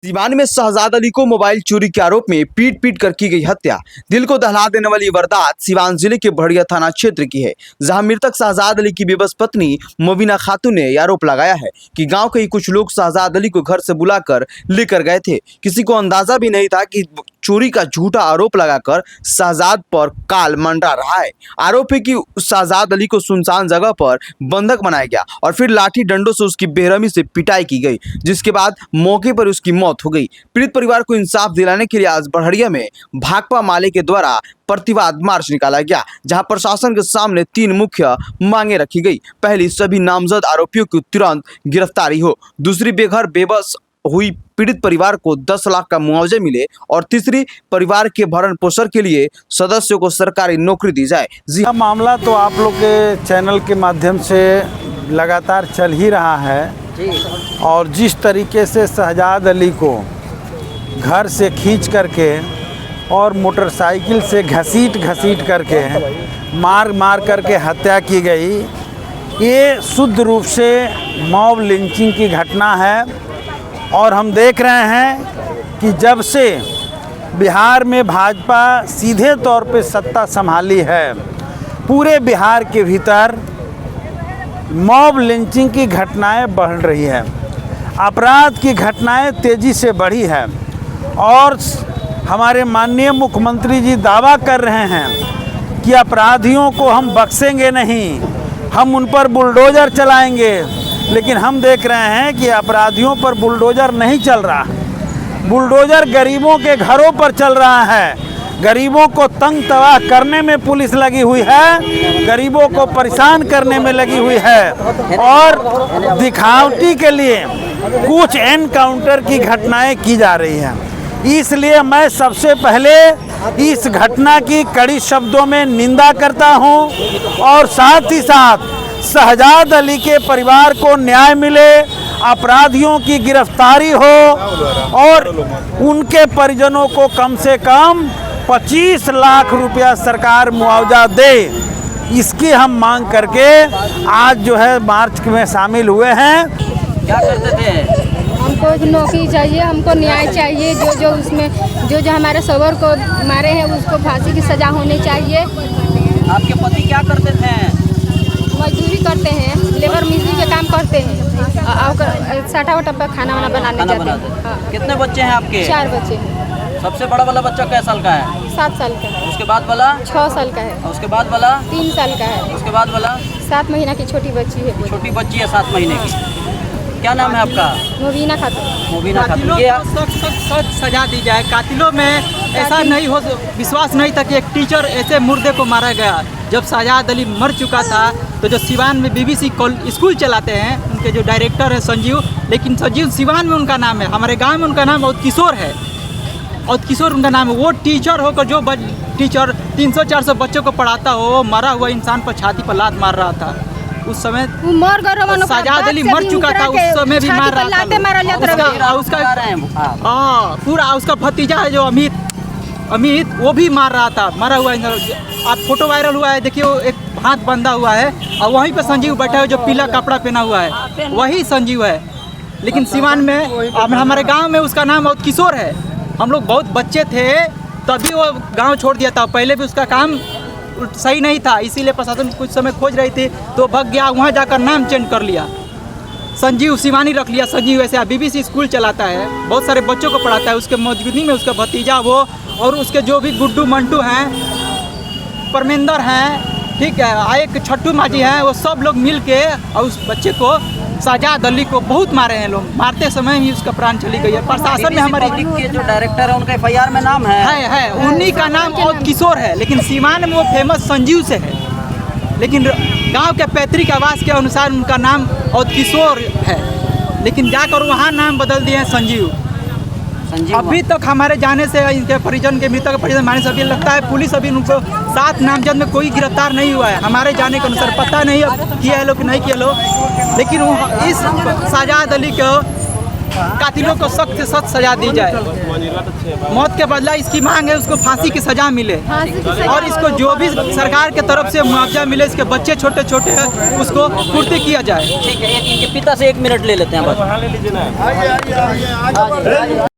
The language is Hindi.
सिवान में शहजाद अली को मोबाइल चोरी के आरोप में पीट पीट कर की गई हत्या। दिल को दहला देने वाली वारदात सिवान जिले के बढ़िया थाना क्षेत्र की है, जहां मृतक शहजाद अली की बेबस पत्नी मुबीना खातून ने आरोप लगाया है कि गांव के ही कुछ लोग शहजाद अली को घर से बुलाकर लेकर गए थे। किसी को अंदाजा भी नहीं था कि चोरी का झूठा आरोप लगाकर शहजाद पर काल मंडरा रहा है। आरोप है कि शहजाद अली को सुनसान जगह पर बंधक बनाया गया और फिर लाठी डंडों से उसकी बेरहमी से पिटाई की गई, जिसके बाद मौके पर उसकी मौत हो गई। पीड़ित परिवार को इंसाफ दिलाने के लिए आज बढ़िया में भाकपा माले के द्वारा प्रतिवाद मार्च निकाला गया, जहां प्रशासन के सामने 3 मुख्य मांगे रखी गई। पहली, सभी नामजद आरोपियों की तुरंत गिरफ्तारी हो। दूसरी, बेघर बेबस हुई पीड़ित परिवार को 10 लाख का मुआवजा मिले। और तीसरी, परिवार के भरण पोषण के लिए सदस्यों को सरकारी नौकरी दी जाए। जी, मामला तो आप लोग के चैनल के माध्यम से लगातार चल ही रहा है और जिस तरीके से शहजाद अली को घर से खींच करके और मोटरसाइकिल से घसीट करके मार करके हत्या की गई, ये शुद्ध रूप से मॉब लिंचिंग की घटना है। और हम देख रहे हैं कि जब से बिहार में भाजपा सीधे तौर पे सत्ता संभाली है, पूरे बिहार के भीतर मॉब लिंचिंग की घटनाएं बढ़ रही है, अपराध की घटनाएं तेज़ी से बढ़ी है। और हमारे माननीय मुख्यमंत्री जी दावा कर रहे हैं कि अपराधियों को हम बख्शेंगे नहीं, हम उन पर बुलडोज़र चलाएंगे। लेकिन हम देख रहे हैं कि अपराधियों पर बुलडोज़र नहीं चल रहा, बुलडोज़र गरीबों के घरों पर चल रहा है। गरीबों को तंग तबाह करने में पुलिस लगी हुई है, गरीबों को परेशान करने में लगी हुई है और दिखावटी के लिए कुछ एनकाउंटर की घटनाएं की जा रही हैं। इसलिए मैं सबसे पहले इस घटना की कड़ी शब्दों में निंदा करता हूं और साथ ही साथ शहजाद अली के परिवार को न्याय मिले, अपराधियों की गिरफ्तारी हो और उनके परिजनों को कम से कम 25 लाख रुपया सरकार मुआवजा दे। इसकी हम मांग करके आज जो है मार्च में शामिल हुए हैं। क्या करते थे? हमको नौकरी चाहिए, हमको न्याय चाहिए। जो उसमें जो हमारे सवर को मारे हैं उसको फांसी की सजा होनी चाहिए। आपके पति क्या करते थे? मजदूरी करते हैं, लेबर मिस्त्री के काम करते हैं और साटा वाटा पर खाना वाना बनाने जाते हैं। हाँ। कितने बच्चे हैं आपके? 4 बच्चे हैं। सबसे बड़ा वाला बच्चा कै साल का है? 7 साल का है। उसके बाद वाला 6 साल का है। उसके बाद वाला 3 साल का है। उसके बाद वाला 7 महीना की छोटी बच्ची है। छोटी बच्ची है 7 महीने की। क्या नाम है आपका? मुबीना खातून। मुबीना खातून। सख्त सजा दी जाए। कातिलों में ऐसा नहीं हो, विश्वास नहीं था कि एक टीचर ऐसे मुर्दे को मारा गया। जब शहजाद अली मर चुका था तो जो सिवान में BBC स्कूल चलाते हैं, उनके जो डायरेक्टर हैं संजीव, लेकिन संजीव सिवान में उनका नाम है, हमारे गांव में उनका नाम किशोर है। और किशोर उनका नाम है। वो टीचर होकर जो टीचर 300-400 बच्चों को पढ़ाता हो, मरा हुआ इंसान पर छाती पर लात मार रहा था। उस समय शहजाद अली मर चुका था, उस समय भी मार रहा था। उसका पूरा उसका भतीजा है जो अमित वो भी मार रहा था, मरा हुआ। आप फोटो वायरल हुआ है, देखिए वो एक हाथ बंधा हुआ है और वहीं पे संजीव बैठा है जो पीला कपड़ा पहना हुआ है, वही संजीव है। लेकिन सिवान में हमारे गांव में उसका नाम किशोर है। हम लोग बहुत बच्चे थे तभी वो गांव छोड़ दिया था। पहले भी उसका काम सही नहीं था, इसीलिए प्रशासन कुछ समय खोज रही थी तो भग गया, वहाँ जाकर नाम चेंज कर लिया, संजीव सिवानी रख लिया। संजीव ऐसे BBC स्कूल चलाता है, बहुत सारे बच्चों को पढ़ाता है। उसके मौजूदगी में उसका भतीजा वो और उसके जो भी गुड्डू मंटू हैं, परमेंदर हैं, ठीक है, एक छट्टू माजी हैं, वो सब लोग मिल के और उस बच्चे को शहजाद अली को बहुत मारे हैं लोग। मारते समय ही उसका प्राण चली गई है। प्रशासन में हमारे के जो डायरेक्टर है उनका FIR में नाम है उन्हीं का नाम और किशोर है, लेकिन सिवान में वो फेमस संजीव से है। लेकिन गांव के पैतृक आवास के अनुसार उनका नाम और किशोर है, लेकिन जाकर वहाँ नाम बदल दिए हैं संजीव। अभी तक हमारे जाने से इनके परिजन के मृतक परिजन माने से अभी लगता है पुलिस अभी उनको 7 नामजद में कोई गिरफ्तार नहीं हुआ है। हमारे जाने के अनुसार पता नहीं अब किया है लोग कि नहीं किया लोग, लेकिन इस शहजाद अली को कातिलों को सख्त से सख्त सजा दी जाए। मौत के बदला इसकी मांग है उसको फांसी की सजा मिले और इसको जो भी सरकार के तरफ से मुआवजा मिले, इसके बच्चे छोटे छोटे हैं उसको पूर्ति किया जाए। ठीक है, इनके पिता से 1 मिनट ले लेते हैं बस।